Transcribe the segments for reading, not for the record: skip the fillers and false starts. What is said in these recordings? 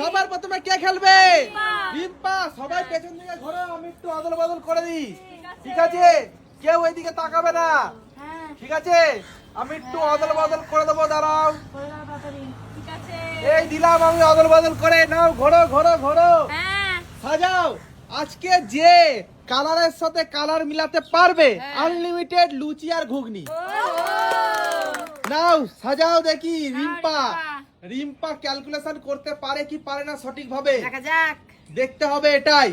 সবার প্রথমে কে খেলবে? রিম্পা। সবাই পেছন দিকে ঘোরো, আমি একটু অদল বদল করে দিই। ঠিক আছে, কেউ এইদিকে তাকাবে না। ঠিক আছে, আমি একটু অদল বদল করে দেবো, দাঁড়াও। এই দিলাম আমি অদল বদল করে। নাও ঘোরো ঘোরো ঘোরো, সাজাও। আজকে যে কালারের সাথে কালার মিলাতে পারবে আনলিমিটেড লুচি আর ঘুগনি। নাও সাজাও দেখি। রিম্পা ক্যালকুলেশন করতে পারে কি পারে না সঠিকভাবে দেখতে হবে এটাই।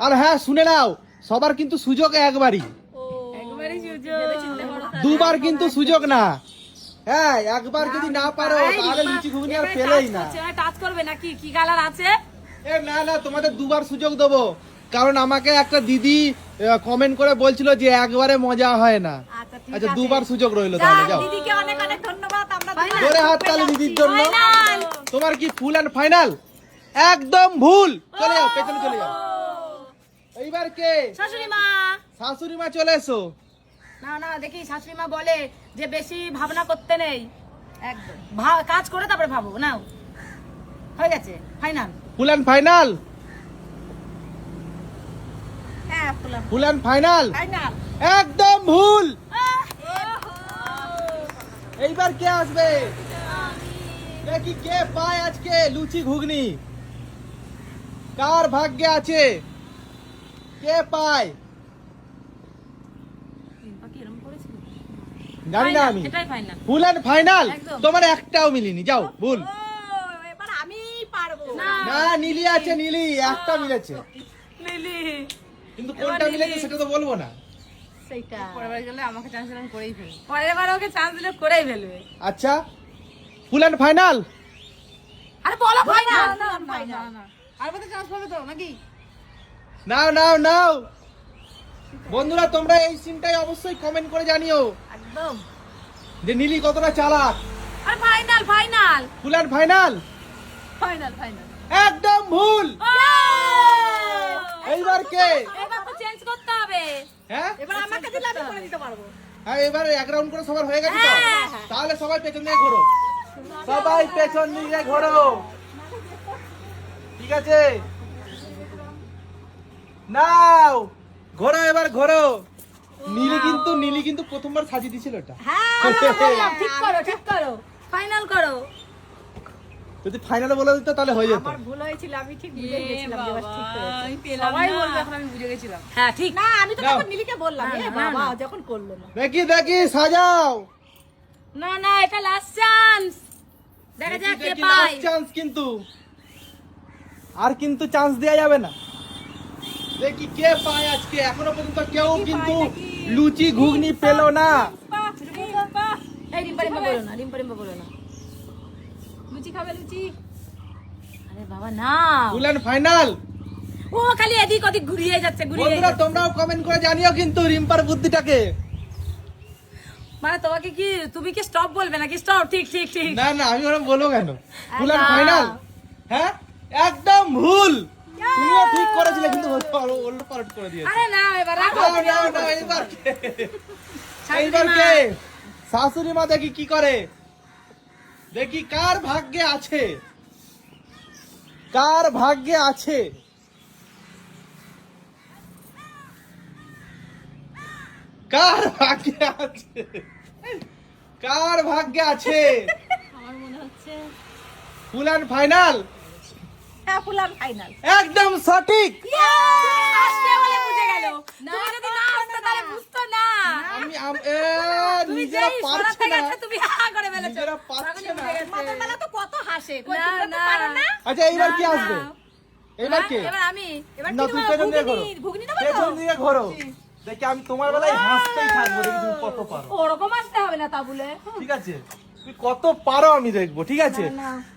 আর হ্যাঁ শুনে নাও, সবার কিন্তু সুযোগ একবারই, দুবার কিন্তু সুযোগ না। হ্যাঁ, একবার যদি না পারো তাহলে লুচি ঘুগনি আর পেলেই না। টাচ করবে নাকি? কি কালার আছে? না না, তোমাদের দুবার সুযোগ দেবো, কারণ আমাকে একটা দিদি কমেন্ট করে বলছিল যে একবারে মজা হয় না। আচ্ছা, দুবার সুযোগ রইলো তাহলে। যাও, দিদিকে অনেক অনেক ধন্যবাদ। আমরা জোরে হাত তালি দিদির জন্য। তোমার কি ফুল এন্ড ফাইনাল? একদম ভুল। চলে যাও, পেছনে চলে যাও। এইবার কে? শাশুড়ি মা। শাশুড়ি মা চলে এসো। না না, দেখি শাশুড়ি মা বলে যে বেশি ভাবনা করতে নেই, একদম কাজ করে তারপরে ভাবো। নাও, হয়ে গেছে ফাইনাল। Full and final. হ্যাঁ, ফুল এন্ড ফাইনাল। ফাইনাল। একদম ভুল। এইবার কে আসবে? দেখি কে পায় আজকে লুচি ঘুগনি। কার ভাগ্যে আছে? কে পায় জানি না আমি। এটাই ফাইনাল। Full and final. তোমার একটাও মিলিনি। যাও, ভুল। এবার আমি পারবো না, নীলি আছে, নীলি একটা মিলেছে, লিলি। কিন্তু কোনটা মিলেছে সেটা তো বলবো না। সেইটা পরের গেলে আমাকে চান্স দিলে করেই ফেলবে। পরের বার ওকে চান্স দিলে করেই ফেলবে। আচ্ছা, ফুল এন্ড ফাইনাল। আরে বলো ফাইনাল। না ফাইনাল না, আর বলতে চান্স পাবে তো নাকি? নাও নাও নাও। বন্ধুরা, তোমরা এই সিনটাই অবশ্যই কমেন্ট করে জানিও একদম যে নীলি কতটা চালাক। আর final final full and final. Final final. একদম ভুল। এইবার কে? এবার তো চেঞ্জ করতে হবে। হ্যাঁ, এবার আমাকে দিলে আমি করে দিতে পারবো। হ্যাঁ, এবার এক রাউন্ড করে সবার হয়ে গেছে তো? হ্যাঁ। তাহলে সবাই পেছন দিকে ঘোরো, সবাই পেছন দিকে ঘোরো। ঠিক আছে, নাও ঘোরো, এবার ঘোরো। নীলি কিন্তু প্রথমবার সাজিয়ে দিছিল এটা। হ্যাঁ, ঠিক করো ঠিক করো, ফাইনাল করো। যদি ফাইনালে বলে দিত তাহলে হয়ে যেত। আমার ভুল হয়েছিল, আমি ঠিক বুঝে গেছিলাম যে এবার ঠিক করেছে। সবাই বলবে এখন আমি বুঝে গেছিলাম। হ্যাঁ ঠিক। না, আমি তো তখন নীলিকে বললাম, এ বাবা যখন করলো না। দেখি দেখি সাজাও। না না, এটা লাস্ট চান্স। দেখা যাক কে পায়। চান্স কিন্তু আর কিন্তু চান্স দেয়া যাবে না। দেখি কে পায় আজকে। এখনো পর্যন্ত কেউ কিন্তু লুচি ঘুগনি পেলো না। এই রিম্পা রিম্পা বলো না, রিম্পা রিম্পা বলো না। লুচি খাবে লুচি? আরে বাবা না, ফুল এন্ড ফাইনাল। ও খালি এদিক ওদিক ঘুরিয়ে যাচ্ছে, ঘুরিয়ে বন্ধুরা, তোমরাও কমেন্ট করে জানিও কিন্তু রিম্পার বুদ্ধিটাকে। মানে তোমাকে কি, তুমি কি স্টপ বলবে নাকি? স্টপ। ঠিক ঠিক ঠিক। না না, আমি ওরকম বলবো কেন? ফুল এন্ড ফাইনাল। হ্যাঁ, একদম ভুল। তুমিও ঠিক করেছিলে কিন্তু উল্টো পাল্ট করে দিয়েছো। আরে না, এবার রাখো। না, এইবার কে? শাশুড়ি মা দেখি কি করে। দেখি কার ভাগ্যে আছে, কার ভাগ্যে আছে। কার ভাগ্যে আছে, কার ভাগ্যে আছে? আমার মনে হচ্ছে ফুল এন্ড ফাইনাল। হ্যাঁ, ফুল এন্ড ফাইনাল। একদম সঠিক। আসতে বলে বুঝে গেল। তুমি যদি না আসতে তাহলে বুঝতো না। আমি তুমি নিজেরা যেই পারছে সরাতে না, গেছে তুমি হা করে ফেলেছো। নিজেরা পারছে না। মাথার বেলা তো কত হাসে, কই তোমরা তো পারো না। আচ্ছা, এইবার কি আসবে? এবার কে? এবার আমি। এবার না, কি তুমি তোমার পেছন দিয়ে ঘোরো, ঘুগনি দেবো তো? পেছন দিয়ে ঘোরো। দেখি আমি তোমার বেলায় হাসতেই থাকবো, দেখি তুমি কত পারো। ওরকম আসতে হবে না তা বলে। ঠিক আছে, তুমি কত পারো আমি দেখবো। ঠিক আছে,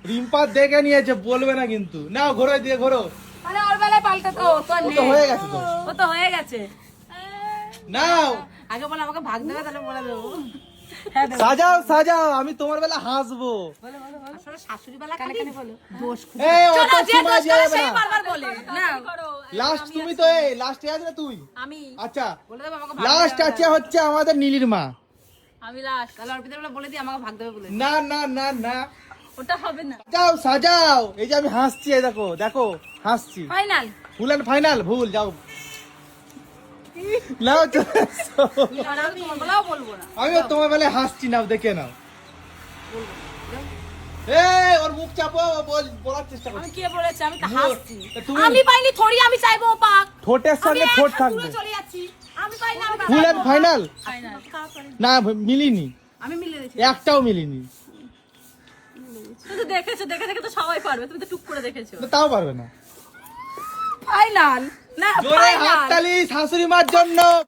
রিম্পা দেখে নিয়েছে, বলবে না কিন্তু। নাও ঘোরো, দিয়ে ঘোরো। মানে ওর বেলায় পাল্টে তো তো ও নেই। তো হয়ে গেছে তো। ও তো হয়ে গেছে। নাও আগে বলে আমাকে ভাগ দেবে, তাহলে বলে দেবো। সাজাও সাজাও, আমি তোমার বেলা হাসবো। আসলে শাশুড়ি বেলা কানে কানে বলো দোষ এই অত চলো, যে সময় দোষ দেওয়া করে যাবে সেই না। বারবার বলে না। লাস্ট তুমি তো, এই লাস্ট আছে না তুই? আমি আচ্ছা, বলে দেবো আমাকে ভাগ লাস্ট দেবে। আছে হচ্ছে আমাদের নীলির মা। আমি লাস্ট, তাহলে অর্পিতা বলে দিই আমাকে ভাগ দেবে বলে। না না না না, ওটা হবে না। যাও সাজাও, এই যে আমি হাসছি, এই দেখো দেখো হাসছি। ফাইনাল। ফুল এন্ড ফাইনাল, ভুল যাও নাও চলে এসো। আর আমি তোমার গলাও বলবো না। আমিও তোমার বেলায় হাসছি, নাও দেখে নাও। এই ওর মুখ চাপো, বলার চেষ্টা করছি। আমি কি বলেছি? আমি তো হাসছি। তুমি- আমি পাইনি থোড়ি, আমি চাইবো ও পাক। ঠোঁটের সঙ্গে ঠোঁট থাকবে। চলে যাচ্ছি। আমি পাইনি, আমি ফুল এন্ড ফাইনাল ফাইনাল। না, মিলিনি, আমি মিলে দিয়েছি। একটাও মিলিনি। তুমি তো দেখেছো, দেখে দেখে তো সবাই পারবে, তুমি তো টুক করে দেখেছো। তাও পারবে না। ফাইনাল না, জোরে ফাইনাল। হাততালি শাশুড়ি মার জন্য।